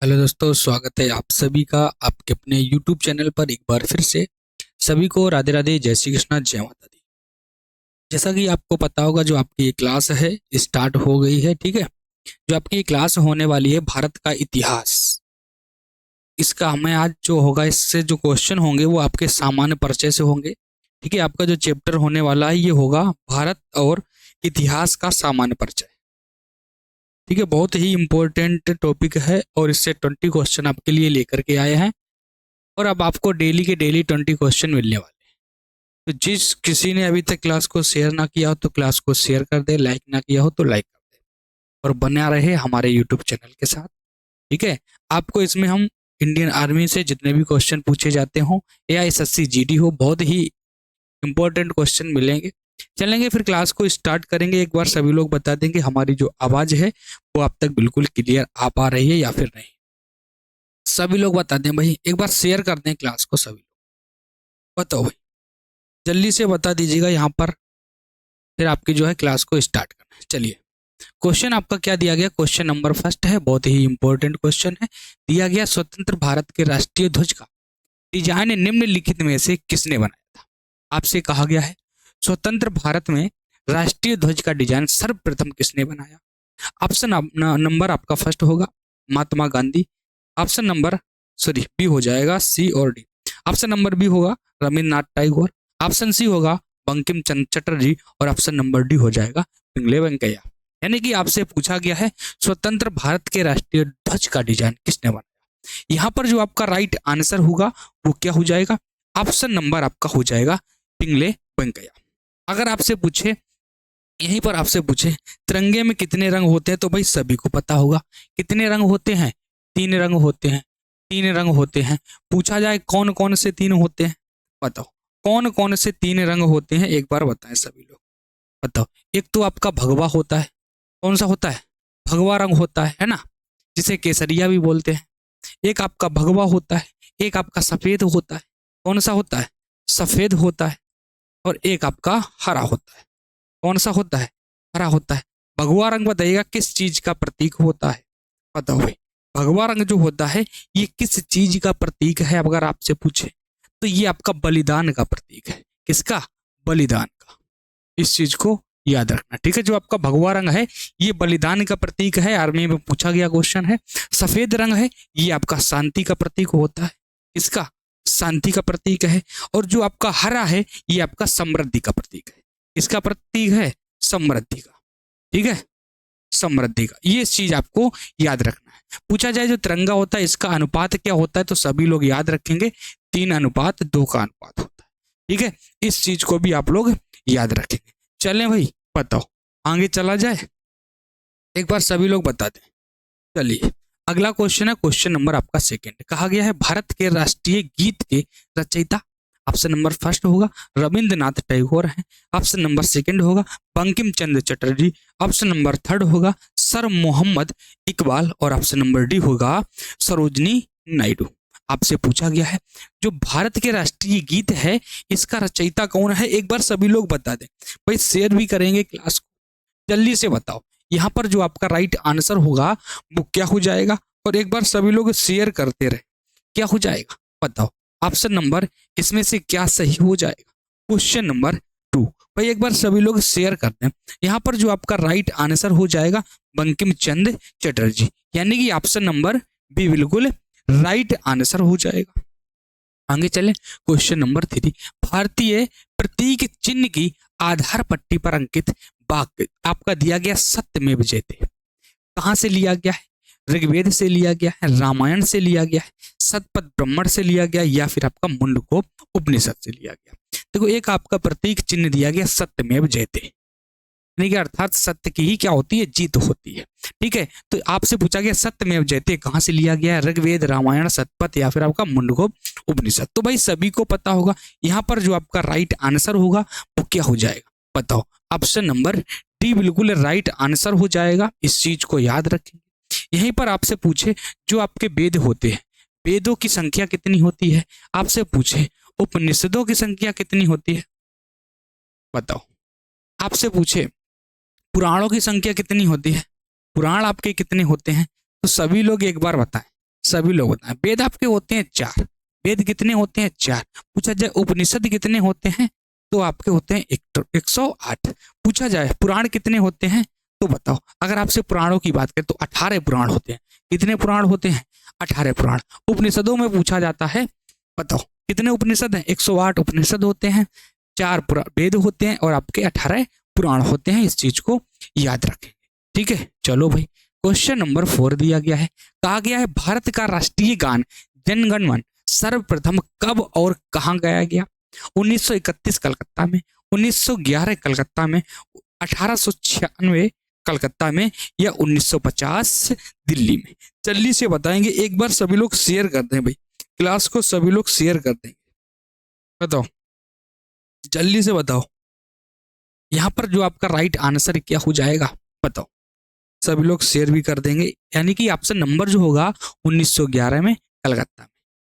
Hello दोस्तों, स्वागत है आप सभी का आपके अपने YouTube चैनल पर एक बार फिर से। सभी को राधे राधे, जय श्री कृष्णा, जय माता दी। जैसा कि आपको पता होगा, जो आपकी ये क्लास है स्टार्ट हो गई है। ठीक है, जो आपकी ये क्लास होने वाली है भारत का इतिहास, इसका हमें आज जो होगा, इससे जो क्वेश्चन होंगे वो आपके सामान्य परिचय से होंगे। ठीक है, आपका जो चैप्टर होने वाला है ये होगा भारत और इतिहास का सामान्य परिचय। ठीक है, बहुत ही इंपॉर्टेंट टॉपिक है और इससे 20 क्वेश्चन आपके लिए लेकर के आए हैं। और अब आपको डेली के डेली 20 क्वेश्चन मिलने वाले हैं। तो जिस किसी ने अभी तक क्लास को शेयर ना किया हो तो क्लास को शेयर कर दे, लाइक ना किया हो तो लाइक कर दे और बना रहे हमारे यूट्यूब चैनल के साथ। ठीक है, आपको इसमें हम इंडियन आर्मी से जितने भी क्वेश्चन पूछे जाते हों या एसएससी जीडी हो, बहुत ही इंपॉर्टेंट क्वेश्चन मिलेंगे। चलेंगे फिर क्लास को स्टार्ट करेंगे। एक बार सभी लोग बता देंगे हमारी जो आवाज़ है वो आप तक बिल्कुल क्लियर आ पा रही है या फिर नहीं। सभी लोग बता दें भाई, एक बार शेयर कर दें क्लास को। सभी लोग बताओ भाई, जल्दी से बता दीजिएगा यहाँ पर, फिर आपकी जो है क्लास को स्टार्ट करना है। चलिए, क्वेश्चन आपका क्या दिया गया। क्वेश्चन नंबर फर्स्ट है, बहुत ही इंपॉर्टेंट क्वेश्चन है। दिया गया, स्वतंत्र भारत के राष्ट्रीय ध्वज का डिजाइन निम्नलिखित में से किसने बनाया था। आपसे कहा गया है स्वतंत्र भारत में राष्ट्रीय ध्वज का डिजाइन सर्वप्रथम किसने बनाया। ऑप्शन नंबर आपका फर्स्ट होगा Mahatma Gandhi. Option number B हो जाएगा सी और डी। ऑप्शन नंबर बी होगा रविन्द्रनाथ टैगोर। ऑप्शन सी होगा बंकिम चंद्र चटर्जी और ऑप्शन नंबर डी हो जाएगा पिंगले वेंकैया। यानी कि आपसे पूछा गया है स्वतंत्र भारत के राष्ट्रीय ध्वज का डिजाइन किसने बनाया। यहाँ पर जो आपका राइट आंसर होगा वो क्या हो जाएगा, ऑप्शन नंबर आपका हो जाएगा पिंगले वेंकैया। अगर आपसे पूछे, यहीं पर आपसे पूछे तिरंगे में कितने रंग होते हैं, तो भाई सभी को पता होगा कितने रंग होते हैं। 3 रंग होते हैं। 3 रंग होते हैं। पूछा जाए कौन कौन से 3 होते हैं, बताओ कौन कौन से 3 रंग होते हैं, एक बार बताएं सभी लोग। बताओ, एक तो आपका भगवा होता है। कौन सा होता है, भगवा रंग होता है ना, जिसे केसरिया भी बोलते हैं। एक आपका भगवा होता है, एक आपका सफेद होता है। कौन सा होता है, सफेद होता है। और एक आपका हरा होता है। कौन सा होता है, हरा होता है। भगवा रंग बताइएगा किस चीज का प्रतीक होता है, बताओ भाई। भगवा रंग जो होता है ये किस चीज का प्रतीक है, अगर आपसे पूछे तो ये आपका बलिदान का प्रतीक है। किसका, बलिदान का। इस चीज को याद रखना। ठीक है, जो आपका भगवा रंग है ये बलिदान का प्रतीक है, आर्मी में पूछा गया क्वेश्चन है। सफेद रंग है ये आपका शांति का प्रतीक होता है। इसका शांति का प्रतीक है। और जो आपका हरा है ये आपका समृद्धि का प्रतीक है। इसका प्रतीक है समृद्धि का। ठीक है, समृद्धि का। ये चीज आपको याद रखना है। पूछा जाए जो तिरंगा होता है इसका अनुपात क्या होता है, तो सभी लोग याद रखेंगे 3:2 का अनुपात होता है। ठीक है, इस चीज को भी आप लोग याद रखेंगे। चलें भाई, बताओ आगे चला जाए, एक बार सभी लोग बता दें। चलिए, अगला क्वेश्चन है क्वेश्चन नंबर आपका सेकंड। कहा गया है भारत के राष्ट्रीय गीत के रचयिता। ऑप्शन नंबर फर्स्ट होगा रविंद्रनाथ टैगोर है। ऑप्शन नंबर सेकंड होगा Bankim Chandra Chatterjee. Option number third होगा सर मोहम्मद इकबाल और ऑप्शन नंबर डी होगा सरोजनी नायडू। आपसे पूछा गया है जो भारत के राष्ट्रीय गीत है इसका रचयिता कौन है, एक बार सभी लोग बता दें। भाई शेयर भी करेंगे क्लास को, जल्दी से बताओ। यहाँ पर जो आपका राइट आंसर होगा वो क्या हो जाएगा, और एक बार सभी लोग शेयर करते रहे, क्या हो जाएगा बताओ। ऑप्शन नंबर इसमें से क्या सही हो जाएगा, क्वेश्चन नंबर 2। भाई एक बार सभी लोग शेयर कर दें। यहाँ पर जो आपका राइट आंसर हो जाएगा बंकिम चंद्र चटर्जी, यानी कि ऑप्शन नंबर बी बिल्कुल राइट आंसर हो जाएगा। आगे चले क्वेश्चन नंबर 3। भारतीय प्रतीक चिन्ह की आधार पट्टी पर अंकित वाक्य आपका दिया गया सत्यमेव जयते कहाँ से लिया गया है, ऋग्वेद से लिया गया है, रामायण से लिया गया है, शतपथ ब्राह्मण से लिया गया या फिर आपका मुंडकोप उपनिषद से लिया गया। देखो, एक आपका प्रतीक चिन्ह दिया गया सत्यमेव जयते, यानी कि अर्थात सत्य की ही क्या होती है, जीत होती है। ठीक है, तो आपसे पूछा गया सत्यमेव जयते कहाँ से लिया गया है, ऋग्वेद, रामायण, शतपथ या फिर आपका मुंडकोप उपनिषद। तो भाई सभी को पता होगा यहाँ पर जो आपका राइट आंसर होगा वो क्या हो जाएगा, बताओ। ऑप्शन नंबर डी बिल्कुल राइट आंसर हो जाएगा। इस चीज को याद रखेंगे। यहीं पर आपसे पूछे जो आपके वेद होते हैं, वेदों की संख्या कितनी होती है, आपसे पूछे उपनिषदों की संख्या कितनी होती है, बताओ। आपसे पूछे पुराणों की संख्या कितनी होती है, पुराण आपके कितने होते हैं, तो सभी लोग एक बार बताएं। सभी लोग बताएं। वेद आपके होते हैं 4। वेद कितने होते हैं? 4। पूछा जाए उपनिषद कितने होते हैं? तो आपके होते हैं 108। पूछा जाए पुराण कितने होते हैं? तो बताओ। अगर आपसे पुराणों की बात करें तो 18 पुराण होते हैं। कितने पुराण होते हैं? 18 पुराण। उपनिषदों में पूछा जाता है, बताओ कितने उपनिषद हैं? 108 उपनिषद होते हैं, 4 वेद होते हैं और आपके 18 पुराण होते हैं। इस चीज को याद रखें, ठीक है। चलो भाई, क्वेश्चन नंबर 4 दिया गया है। कहा गया है भारत का राष्ट्रीय गान जन गण मन सर्वप्रथम कब और कहां गाया गया? 1931 कलकत्ता में, 1911 कलकत्ता में, 1896 कलकत्ता में, या 1950 दिल्ली में? जल्दी से बताएंगे। एक बार सभी लोग शेयर कर दें भाई, क्लास को सभी लोग शेयर कर देंगे। बताओ, जल्दी से बताओ। यहां पर जो आपका राइट आंसर क्या हो जाएगा? बताओ। सभी लोग शेयर भी कर देंगे। यानी कि ऑप्शन नंबर जो होगा 1911 में कलकत्ता में,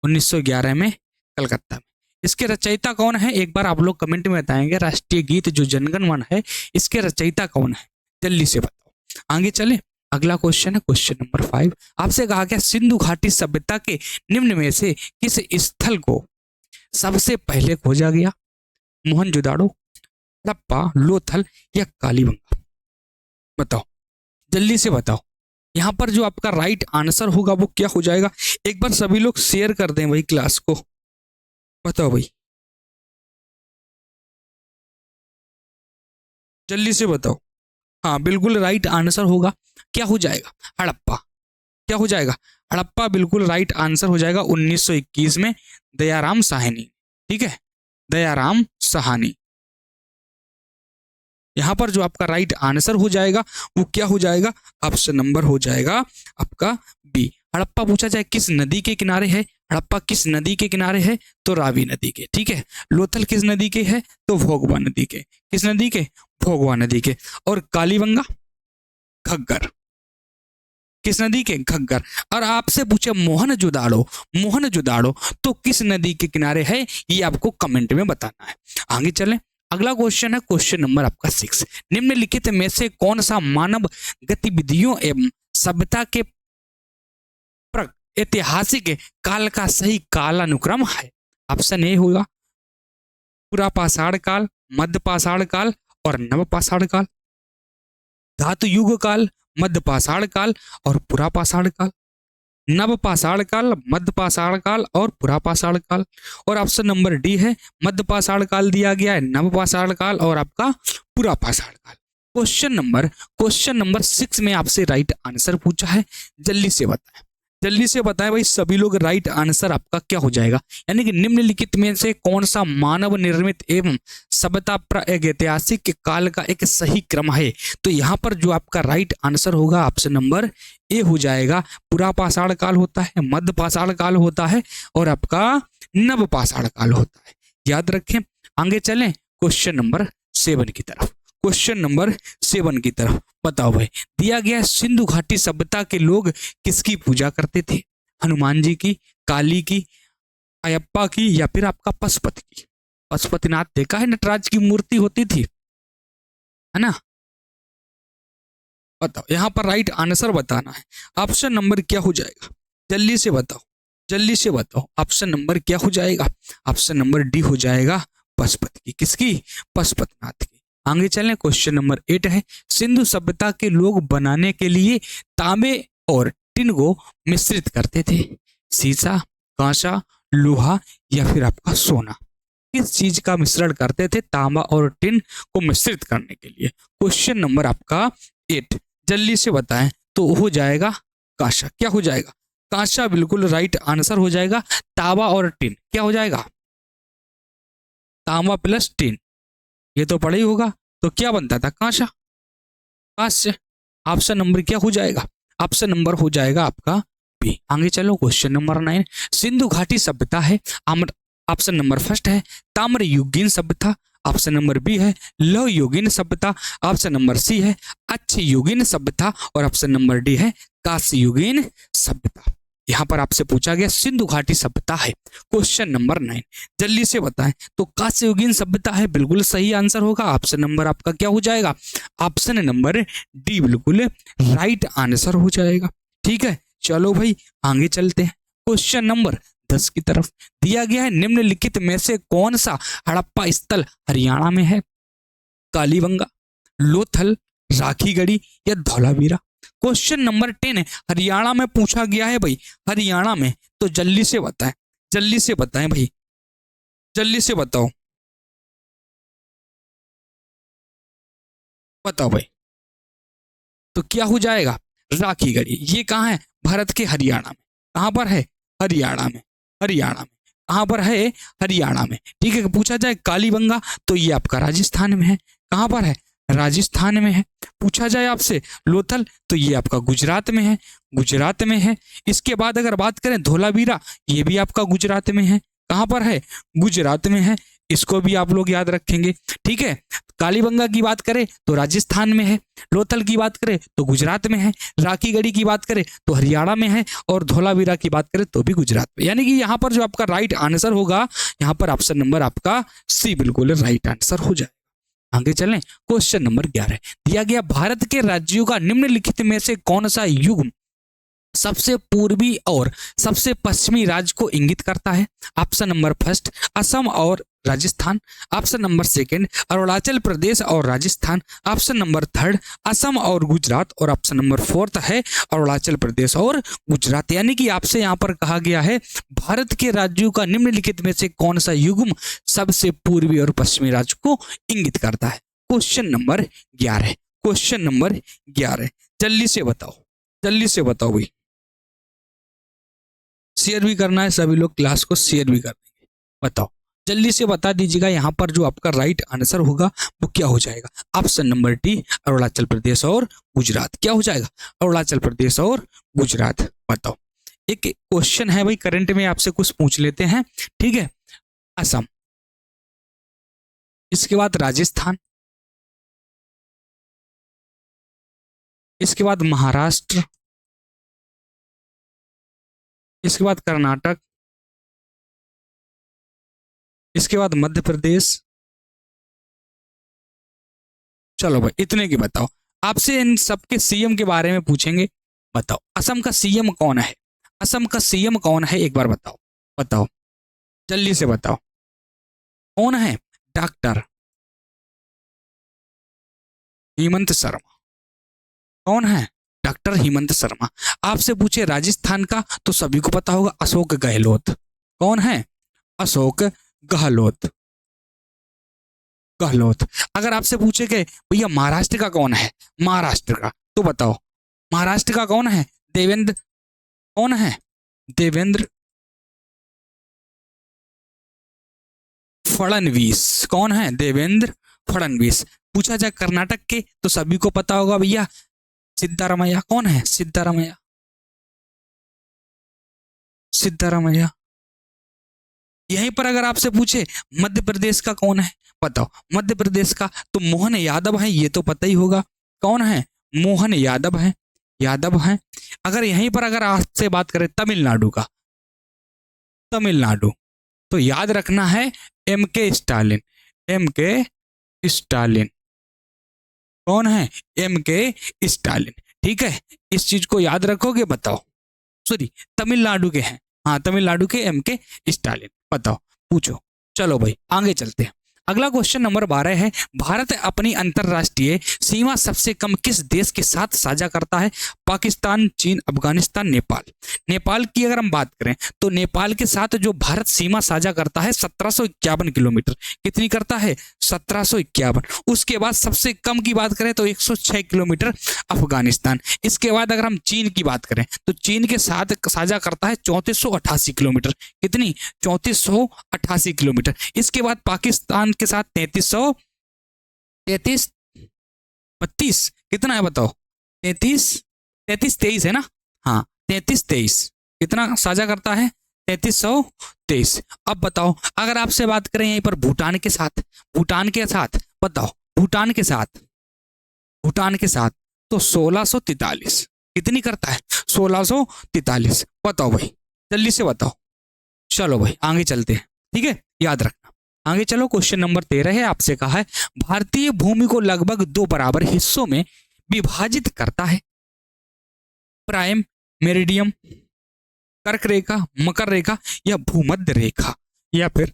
1911 में कलकत्ता में। इसके रचयिता कौन है? एक बार आप लोग कमेंट में बताएंगे। राष्ट्रीय गीत जो जनगण मन है, इसके रचयिता कौन है? जल्दी से बताओ। आगे चले, अगला क्वेश्चन है क्वेश्चन नंबर 5। आपसे कहा गया सिंधु घाटी सभ्यता के निम्न में से किस स्थल को सबसे पहले खोजा गया? मोहनजोदाड़ो, हड़प्पा, लोथल या कालीबंगा? बताओ, जल्दी से बताओ। यहां पर जो आपका राइट आंसर होगा वो क्या हो जाएगा? एक बार सभी लोग शेयर कर दें भाई क्लास को। बताओ भाई, जल्दी से बताओ। हाँ, बिल्कुल राइट आंसर होगा। क्या हो जाएगा? हड़प्पा। क्या हो जाएगा? हड़प्पा बिल्कुल राइट आंसर हो जाएगा 1921 में, दयाराम साहनी। ठीक है, दयाराम साहनी। यहां पर जो आपका राइट आंसर हो जाएगा वो क्या हो जाएगा? ऑप्शन नंबर हो जाएगा आपका बी। हड़प्पा पूछा जाए किस नदी के किनारे है? हड़प्पा किस नदी के किनारे है? तो रावी नदी के। ठीक है। लोथल किस नदी के है? तो भोगवा नदी के। किस नदी के? भोगवा नदी के। और कालीबंगा, घग्गर। किस नदी के? घग्गर। और आपसे पूछे मोहनजोदाड़ो, मोहनजोदाड़ो तो किस नदी के किनारे है? ये आपको कमेंट में बताना है। आगे चलें, अगला क्वेश्चन है क्वेश्चन नंबर आपका 6। निम्नलिखित में से कौन सा मानव गतिविधियों एवं सभ्यता के ऐतिहासिक काल का सही कालानुक्रम है? ऑप्शन ए होगा पुरा पाषाण काल, मध्य पाषाण काल और नव पाषाण काल। धातु युग काल, मध्य पाषाण काल और पुरा पाषाण काल। नव पाषाण काल, मध्य पाषाण काल और पुरा पाषाण काल। और ऑप्शन नंबर डी है मध्य पाषाण काल दिया गया है, नव पाषाण काल और आपका पुरा पाषाण काल। क्वेश्चन नंबर 6 में आपसे राइट आंसर पूछा है। जल्दी से बताएं, जल्दी से बताएं भाई सभी लोग। राइट आंसर आपका क्या हो जाएगा? यानी कि निम्नलिखित में से कौन सा मानव निर्मित एवं सभ्यता ऐतिहासिक काल का एक सही क्रम है? तो यहां पर जो आपका राइट आंसर होगा ऑप्शन नंबर ए हो जाएगा। पुरा पाषाण काल होता है, मध्य पाषाण काल होता है और आपका नव पाषाण काल होता है। याद रखें। आगे चलें क्वेश्चन नंबर 7 की तरफ। क्वेश्चन नंबर 7 की तरफ बताओ भाई। दिया गया सिंधु घाटी सभ्यता के लोग किसकी पूजा करते थे? हनुमान जी की, काली की, अयप्पा की या फिर आपका पशुपति की? पशुपतिनाथ देखा है, नटराज की मूर्ति होती थी, है ना? बताओ, यहां पर राइट आंसर बताना है। ऑप्शन नंबर क्या हो जाएगा? जल्दी से बताओ, जल्दी से बताओ। ऑप्शन नंबर क्या हो जाएगा? ऑप्शन नंबर डी हो जाएगा पशुपति की। किसकी? पशुपतिनाथ की। आगे चलें, क्वेश्चन नंबर 8 है। सिंधु सभ्यता के लोग बनाने के लिए तांबे और टिन को मिश्रित करते थे। सीसा, कांसा, लोहा या फिर आपका सोना? किस चीज का मिश्रण करते थे तांबा और टिन को मिश्रित करने के लिए? क्वेश्चन नंबर आपका 8। जल्दी से बताएं। तो हो जाएगा कांसा। क्या हो जाएगा? कांसा बिल्कुल राइट आंसर हो जाएगा। तांबा और टिन क्या हो जाएगा? तांबा प्लस टिन, ये तो पढ़ा ही होगा। तो क्या बनता था? कांसा, कांस्य। ऑप्शन नंबर क्या हो जाएगा? ऑप्शन नंबर हो जाएगा आपका बी। आगे चलो, क्वेश्चन नंबर 9। सिंधु घाटी सभ्यता है ऑप्शन नंबर फर्स्ट है ताम्र युगीन सभ्यता। ऑप्शन नंबर बी है लौह युगीन सभ्यता। ऑप्शन नंबर सी है अच्छ युगीन सभ्यता और ऑप्शन नंबर डी है कांस्य युगीन सभ्यता। यहां पर आपसे पूछा गया सिंधु घाटी सभ्यता है। क्वेश्चन नंबर 9, जल्दी से बताएं। तो कांस्य युगीन सभ्यता है, बिल्कुल सही आंसर होगा। ऑप्शन नंबर आपका क्या हो जाएगा? ऑप्शन नंबर डी बिल्कुल राइट आंसर हो जाएगा। ठीक है, चलो भाई आगे चलते हैं। क्वेश्चन नंबर 10 की तरफ दिया गया है, निम्नलिखित में से कौन सा हड़प्पा स्थल हरियाणा में है? कालीबंगा, लोथल, राखीगढ़ी या धौलावीरा। क्वेश्चन नंबर 10 है, हरियाणा में पूछा गया है भाई, हरियाणा में, तो जल्दी से बताएं, जल्दी से बताएं भाई, जल्दी से बताओ, बताओ भाई। तो क्या हो जाएगा? राखीगढ़ी। ये कहाँ है? भारत के हरियाणा में। कहाँ पर है? हरियाणा में, हरियाणा में। कहाँ पर है? हरियाणा में। ठीक है, पूछा जाए कालीबंगा तो ये आपका राजस्थान में है। कहाँ पर है? राजस्थान में है। पूछा जाए आपसे लोथल तो ये आपका गुजरात में है, गुजरात में है। इसके बाद अगर बात करें धौलावीरा, ये भी आपका गुजरात में है। कहाँ पर है? गुजरात में है। इसको भी आप लोग याद रखेंगे। ठीक है, कालीबंगा की बात करें तो राजस्थान में है, लोथल की बात करें तो गुजरात में है, राखीगढ़ी की बात करें तो हरियाणा में है, और धौलावीरा की बात करें तो भी गुजरात में। यानी कि यहाँ पर जो आपका राइट आंसर होगा, यहाँ पर ऑप्शन नंबर आपका सी बिल्कुल राइट आंसर हो जाए। आगे चलें। क्वेश्चन नंबर 11 दिया गया, भारत के राज्यों का निम्नलिखित में से कौन सा युग्म सबसे पूर्वी और सबसे पश्चिमी राज्य को इंगित करता है? ऑप्शन नंबर फर्स्ट असम और Rajasthan, option number second Arunachal Pradesh और Rajasthan, option number third Assam और गुजरात, और ऑप्शन नंबर फोर्थ है अरुणाचल प्रदेश और गुजरात। यानी कि आपसे यहाँ पर कहा गया है भारत के राज्यों का निम्नलिखित में से कौन सा युग्म सबसे पूर्वी और पश्चिमी राज्य को इंगित करता है? क्वेश्चन नंबर 11, क्वेश्चन नंबर 11, जल्दी से बताओ, जल्दी से बताओ भाई। शेयर भी करना है, सभी लोग क्लास को शेयर भी कर देंगे। बताओ, जल्दी से बता दीजिएगा, यहाँ पर जो आपका राइट आंसर होगा वो क्या हो जाएगा? Option number D Arunachal Pradesh और गुजरात। क्या हो जाएगा? अरुणाचल प्रदेश और गुजरात। बताओ, एक क्वेश्चन है भाई करंट में, आपसे कुछ पूछ लेते हैं। ठीक है, असम, इसके बाद राजस्थान, इसके बाद महाराष्ट्र, इसके बाद कर्नाटक, इसके बाद मध्य प्रदेश। चलो भाई इतने की बताओ। आपसे इन सबके सीएम के बारे में पूछेंगे। बताओ असम का सीएम कौन है? असम का सीएम कौन है एक बार बताओ, बताओ जल्दी से बताओ, कौन है? डॉक्टर हेमंत शर्मा। कौन है? डॉक्टर हेमंत शर्मा। आपसे पूछे राजस्थान का तो सभी को पता होगा, अशोक गहलोत। कौन है? अशोक गहलोत, गहलोत। अगर आपसे पूछे कि भैया महाराष्ट्र का कौन है, महाराष्ट्र का, तो बताओ महाराष्ट्र का कौन है? देवेंद्र, कौन है? देवेंद्र फडणवीस। कौन है? देवेंद्र फडणवीस। पूछा जाए कर्नाटक के तो सभी को पता होगा भैया, सिद्धारमैया। कौन है? सिद्धारमैया, सिद्धारमैया। यहीं पर अगर आपसे पूछे मध्य प्रदेश का कौन है, बताओ मध्य प्रदेश का, तो मोहन यादव है, ये तो पता ही होगा। कौन है? मोहन यादव है, यादव है। अगर यहीं पर अगर आपसे बात करें तमिलनाडु का, तमिलनाडु, तो याद रखना है एम के स्टालिन, एम के स्टालिन। कौन है? एम के स्टालिन। ठीक है, इस चीज को याद रखोगे। बताओ, सॉरी तमिलनाडु के हैं, हाँ तमिलनाडु के एम के स्टालिन। बताओ, पूछो। चलो भाई आगे चलते हैं। अगला क्वेश्चन नंबर 12 है, भारत अपनी अंतरराष्ट्रीय सीमा सबसे कम किस देश के साथ साझा करता है? पाकिस्तान, चीन, अफगानिस्तान, नेपाल। नेपाल की अगर हम बात करें तो नेपाल के साथ जो भारत सीमा साझा करता है 1751 किलोमीटर। कितनी करता है? 1751। उसके बाद सबसे कम की बात करें तो 106 किलोमीटर अफगानिस्तान। इसके बाद अगर हम चीन की बात करें तो चीन के साथ साझा करता है 3488 किलोमीटर। कितनी? 3488 किलोमीटर। इसके बाद पाकिस्तान के साथ 33 32, कितना है बताओ? 33 है ना, हाँ 33 कितना साझा करता है? 3323। अब बताओ अगर आपसे बात करें यहीं पर भूटान के साथ, भूटान के साथ बताओ, भूटान के साथ, भूटान के साथ तो 1643। कितनी करता है? 1643। बताओ भाई जल्दी से बताओ। चलो भाई आगे चलते हैं, ठीक है, याद रखना। आगे चलो, क्वेश्चन नंबर 13 है, आपसे कहा है भारतीय भूमि को लगभग 2 बराबर हिस्सों में विभाजित करता है प्राइम, मेरिडियम, कर्क रेखा, मकर रेखा या भूमध्य रेखा, या फिर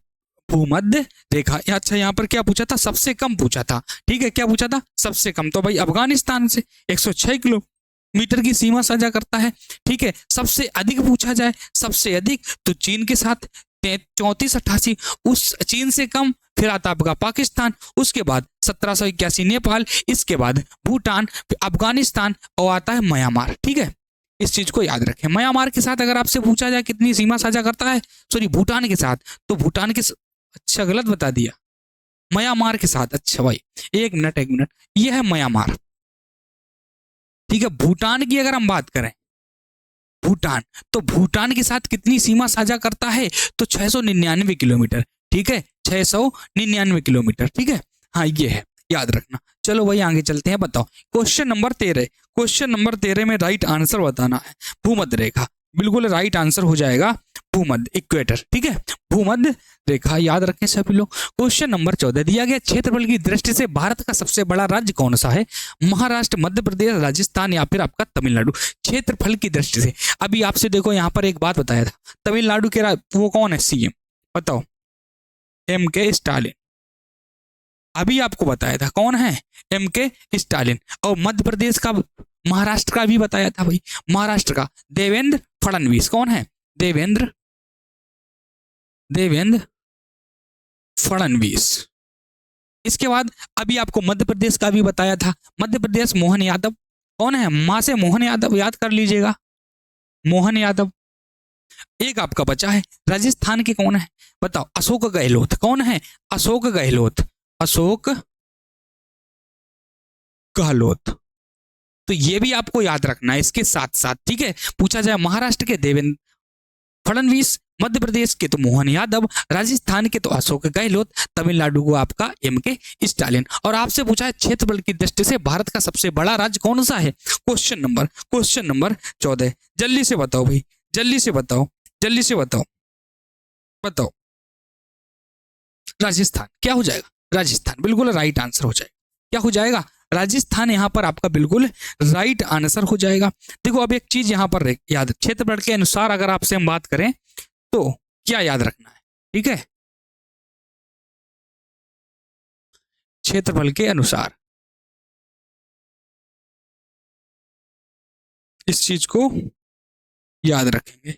भूमध्य रेखा। अच्छा यहाँ पर क्या पूछा था, सबसे कम पूछा था। ठीक है, क्या पूछा था, सबसे कम। तो भाई अफगानिस्तान से 106 किलोमीटर की सीमा साझा करता है। ठीक है, सबसे अधिक पूछा जाए, सबसे अधिक तो चीन के साथ 3488, उस चीन से कम फिर आता आपका पाकिस्तान, उसके बाद 1781 नेपाल, इसके बाद भूटान, अफगानिस्तान और आता है म्यांमार। ठीक है, इस चीज को याद रखें। म्यांमार के साथ अगर आपसे पूछा जाए कितनी सीमा साझा करता है, सॉरी भूटान के साथ, तो भूटान के अच्छा गलत बता दिया, म्यांमार के साथ। अच्छा भाई एक मिनट, ये है म्यांमार। ठीक है, भूटान की अगर हम बात करें, भूटान, तो भूटान के साथ कितनी सीमा साझा करता है, तो 699 किलोमीटर। ठीक है, 699 किलोमीटर। ठीक है, हाँ ये है, याद रखना। चलो भाई आगे चलते हैं, बताओ क्वेश्चन नंबर 13। क्वेश्चन नंबर 13 में राइट आंसर बताना है। भूमध्य रेखा, बिल्कुल राइट आंसर हो जाएगा भूमध्य, इक्वेटर। ठीक है, भूमध्य रेखा याद रखें सभी लोग। क्वेश्चन नंबर 14 दिया गया क्षेत्रफल की दृष्टि से भारत का सबसे बड़ा राज्य कौन सा है, महाराष्ट्र, मध्य प्रदेश, राजस्थान या फिर आपका तमिलनाडु। क्षेत्रफल की दृष्टि से अभी आपसे देखो यहाँ पर एक बात बताया था, तमिलनाडु के वो कौन है सीएम, बताओ, एम.के. स्टालिन। अभी आपको बताया था कौन है, एम.के. स्टालिन। और मध्य प्रदेश का, महाराष्ट्र का भी बताया था भाई, महाराष्ट्र का देवेंद्र फडणवीस। कौन है, देवेंद्र फडणवीस। इसके बाद अभी आपको मध्य प्रदेश का भी बताया था, मध्य प्रदेश मोहन यादव। कौन है, मां से मोहन यादव, याद कर लीजिएगा, मोहन यादव। एक आपका बचा है, राजस्थान के कौन है, बताओ, अशोक गहलोत। कौन है, अशोक गहलोत, अशोक गहलोत। तो ये भी आपको याद रखना है इसके साथ साथ। ठीक है, पूछा जाए महाराष्ट्र के देवेंद्र फडणवीस, मध्य प्रदेश के तो मोहन यादव, राजस्थान के तो अशोक गहलोत, तमिलनाडु को आपका एम.के. स्टालिन। और आपसे पूछा है क्षेत्रफल की दृष्टि से भारत का सबसे बड़ा राज्य कौन सा है। क्वेश्चन नंबर 14, जल्दी से बताओ भाई, जल्दी से बताओ, बताओ। राजस्थान, क्या हो जाएगा, राजस्थान, बिल्कुल राइट आंसर हो जाएगा। क्या हो जाएगा, राजस्थान यहाँ पर आपका बिल्कुल राइट आंसर हो जाएगा। देखो अब एक चीज यहाँ पर याद, क्षेत्रफल के अनुसार अगर आपसे हम बात करें तो क्या याद रखना है। ठीक है, क्षेत्रफल के अनुसार इस चीज को याद रखेंगे।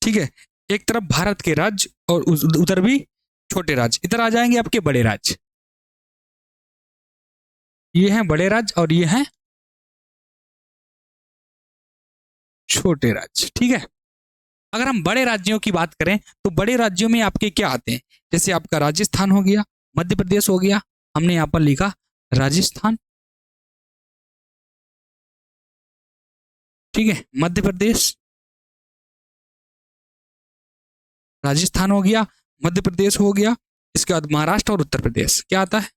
ठीक है, एक तरफ भारत के राज्य और उधर भी छोटे राज्य, इधर आ जाएंगे आपके बड़े राज्य। ये हैं बड़े राज्य और ये हैं छोटे राज्य। ठीक है, अगर हम बड़े राज्यों की बात करें तो बड़े राज्यों में आपके क्या आते हैं, जैसे आपका राजस्थान हो गया, मध्य प्रदेश हो गया, हमने यहां पर लिखा राजस्थान। ठीक है, मध्य प्रदेश, राजस्थान हो गया, मध्य प्रदेश हो गया, इसके बाद महाराष्ट्र और उत्तर प्रदेश। क्या आता है,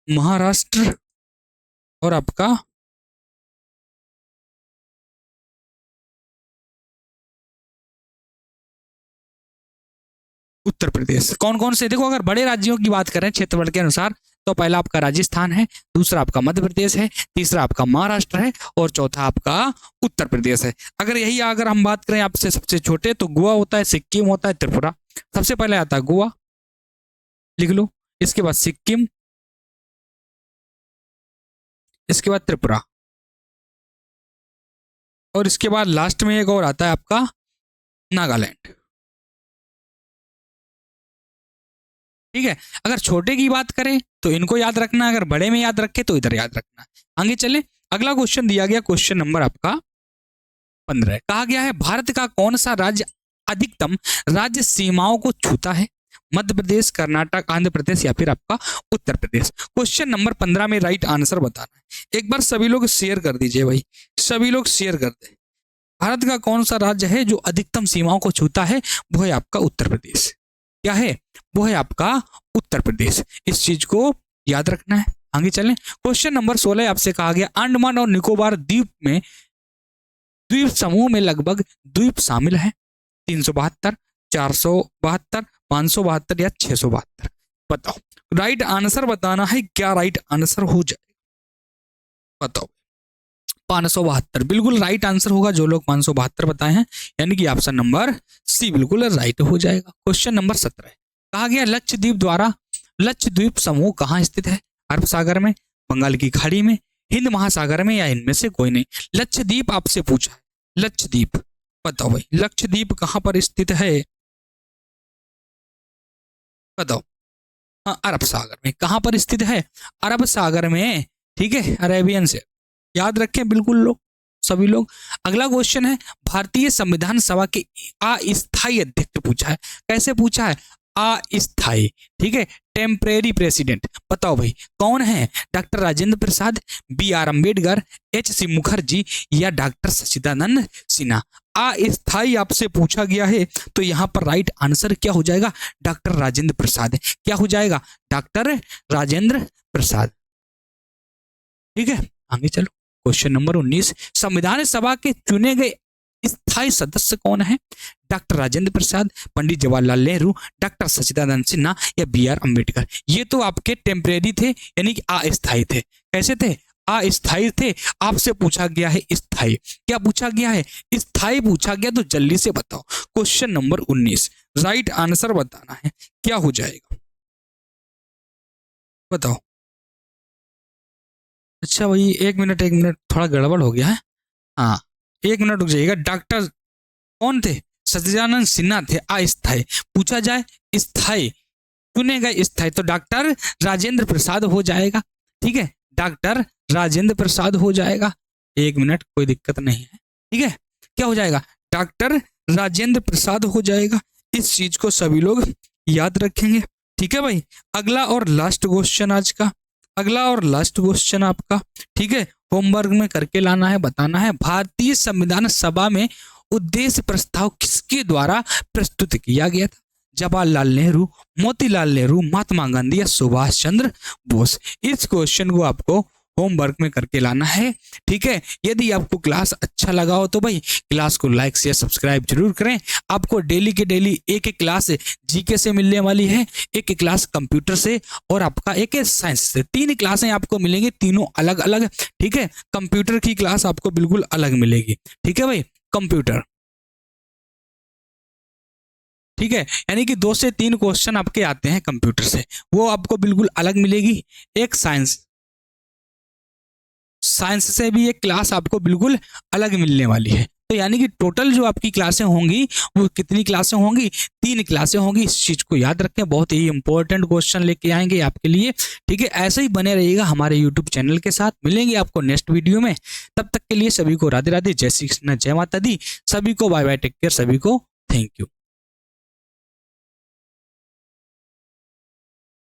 महाराष्ट्र और आपका उत्तर प्रदेश। कौन कौन से, देखो अगर बड़े राज्यों की बात करें क्षेत्रफल के अनुसार तो पहला आपका राजस्थान है, दूसरा आपका मध्य प्रदेश है, तीसरा आपका महाराष्ट्र है और चौथा आपका उत्तर प्रदेश है। अगर हम बात करें आपसे सबसे छोटे तो गोवा होता है, सिक्किम होता है, त्रिपुरा। सबसे पहले आता है गोवा, लिख लो, इसके बाद सिक्किम, इसके बाद त्रिपुरा और इसके बाद लास्ट में एक और आता है आपका नागालैंड। ठीक है, अगर छोटे की बात करें तो इनको याद रखना, अगर बड़े में याद रखे तो इधर याद रखना। आगे चले, अगला क्वेश्चन दिया गया, क्वेश्चन नंबर आपका 15। कहा गया है भारत का कौन सा राज्य अधिकतम राज्य सीमाओं को छूता है, मध्य प्रदेश, कर्नाटक, आंध्र प्रदेश या फिर आपका उत्तर प्रदेश। क्वेश्चन नंबर 15 में राइट आंसर बताना है। एक बार सभी लोग शेयर कर दीजिए भाई, सभी लोग शेयर कर दे। भारत का कौन सा राज्य है जो अधिकतम सीमाओं को छूता है, वो है आपका उत्तर प्रदेश। क्या है, वो है आपका उत्तर प्रदेश। इस चीज को याद रखना है। आगे चलें, क्वेश्चन नंबर 16 आपसे कहा गया अंडमान और निकोबार द्वीप में, द्वीप समूह में लगभग द्वीप शामिल है, 372, 472, 572 या 672। बताओ राइट आंसर बताना है, क्या राइट आंसर हो जाएगा बताओ। 572 बिल्कुल राइट आंसर होगा, जो लोग 572 बताए हैं, यानी कि ऑप्शन नंबर सी बिल्कुल राइट हो जाएगा। क्वेश्चन नंबर 17 कहा गया लक्षद्वीप समूह कहाँ स्थित है? अरब सागर में, बंगाल की खाड़ी में, हिंद महासागर में, या इनमें से कोई नहीं। लक्षद्वीप आपसे पूछा है, लक्षद्वीप बताओ भाई, लक्षद्वीप कहाँ पर स्थित है बताओ। हाँ अरब सागर में, कहाँ पर स्थित है? अरब सागर में, ठीक है, अरेबियन से याद रखें बिल्कुल लोग, सभी लोग। अगला क्वेश्चन है भारतीय संविधान सभा के अस्थायी अध्यक्ष पूछा है। कैसे पूछा है? अस्थायी, ठीक है, टेम्परेरी प्रेसिडेंट। बताओ भाई कौन है? Doctor Rajendra Prasad, B R Ambedkar, H C Mukherjee, या डॉक्टर सच्चिदानंद सिन्हा। अस्थायी आपसे पूछा गया है, तो यहाँ पर राइट आंसर क्या हो जाएगा? डॉक्टर राजेंद्र प्रसाद। क्या हो जाएगा? डॉक्टर राजेंद्र प्रसाद, ठीक है। आगे चलो, क्वेश्चन नंबर 19 संविधान सभा के चुने गए स्थायी सदस्य कौन है? डॉक्टर राजेंद्र प्रसाद, पंडित जवाहरलाल नेहरू, डॉक्टर सच्चिदानंद सिन्हा, या बी आर अम्बेडकर। ये तो आपके टेम्परेरी थे, यानी कि अस्थायी थे। कैसे थे? अस्थायी थे। आपसे पूछा गया है स्थायी। क्या पूछा गया है? स्थायी पूछा गया, तो जल्दी से बताओ। क्वेश्चन नंबर 19 राइट आंसर बताना है, क्या हो जाएगा बताओ। अच्छा भाई एक मिनट थोड़ा गड़बड़ हो गया है। हाँ 1 मिनट रुक जाइएगा। डॉक्टर कौन थे? सच्चिदानंद सिन्हा थे। अस्थायी पूछा जाए, स्थायी चुने गए स्थायी, तो डॉक्टर राजेंद्र प्रसाद हो जाएगा, ठीक है, डॉक्टर राजेंद्र प्रसाद हो जाएगा। 1 मिनट, कोई दिक्कत नहीं है, ठीक है। क्या हो जाएगा? डॉक्टर राजेंद्र प्रसाद हो जाएगा। इस चीज को सभी लोग याद रखेंगे, ठीक है भाई। अगला और लास्ट क्वेश्चन आज का, अगला और लास्ट क्वेश्चन आपका, ठीक है, होमवर्क में करके लाना है, बताना है। भारतीय संविधान सभा में उद्देश्य प्रस्ताव किसके द्वारा प्रस्तुत किया गया था? जवाहरलाल नेहरू, मोतीलाल नेहरू, महात्मा गांधी, या सुभाष चंद्र बोस। इस क्वेश्चन को आपको होमवर्क में करके लाना है, ठीक है। यदि आपको क्लास अच्छा लगा हो तो भाई क्लास को लाइक शेयर सब्सक्राइब जरूर करें। आपको डेली के डेली एक एक क्लास जीके से मिलने वाली है, एक एक क्लास कंप्यूटर से, और आपका एक साइंस से। 3 क्लासें आपको मिलेंगी, तीनों अलग अलग, ठीक है। कंप्यूटर की क्लास आपको बिल्कुल अलग मिलेगी, ठीक है भाई, कंप्यूटर, ठीक है। यानी कि 2 से 3 क्वेश्चन आपके आते हैं कंप्यूटर से, वो आपको बिल्कुल अलग मिलेगी। एक साइंस से भी एक क्लास आपको बिल्कुल अलग मिलने वाली है। तो यानी कि टोटल जो आपकी क्लासें होंगी वो कितनी क्लासें होंगी? 3 क्लासें होंगी। इस चीज को याद रखें, बहुत ही इंपॉर्टेंट क्वेश्चन लेके आएंगे आपके लिए, ठीक है। ऐसे ही बने रहिएगा हमारे यूट्यूब चैनल के साथ। मिलेंगे आपको नेक्स्ट वीडियो में, तब तक के लिए सभी को राधे राधे, जय श्री कृष्ण, जय माता दी, सभी को बाय बाय, टेक केयर, सभी को थैंक यू।